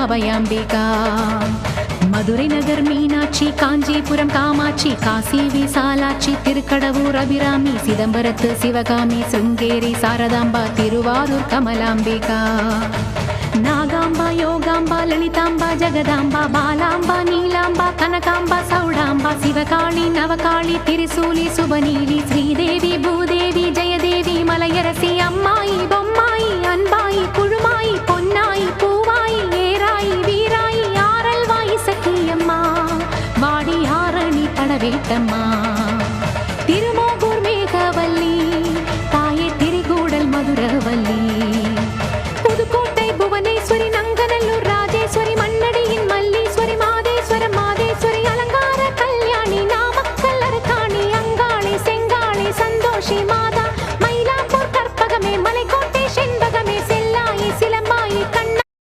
அபயாம்பிகா. மதுரை நகர் மீனாட்சி, காஞ்சிபுரம் காமாட்சி, காசி விசாலாட்சி, திருக்கடவூர் அபிராமி, சிதம்பரத்து சிவகாமி, சிருங்கேரி சாரதாம்பா, திருவாரூர் கமலாம்பிகா. நாகாம்பா, யோகாம்பா, லலிதாம்பா, ஜெகதாம்பா, பாலாம்பா, நீலாம்பா, கனகாம்பா, சௌடாம்பா, சிவகாளி, நவகாளி, திரிசூலி, சுபநீலி, ஸ்ரீதேவி, பூதேவி, ஜெயதேவி, மலையரசி, அம்மாயி, பொம்மாயி, அன்பாயி, குழுமாயி, பொன்னாயி, பூவாயி, ஏராயி, வீராயி, ஆரல்வாயி, சக்கியம்மா, வாடி ஆரணி படவேட்டம்மா.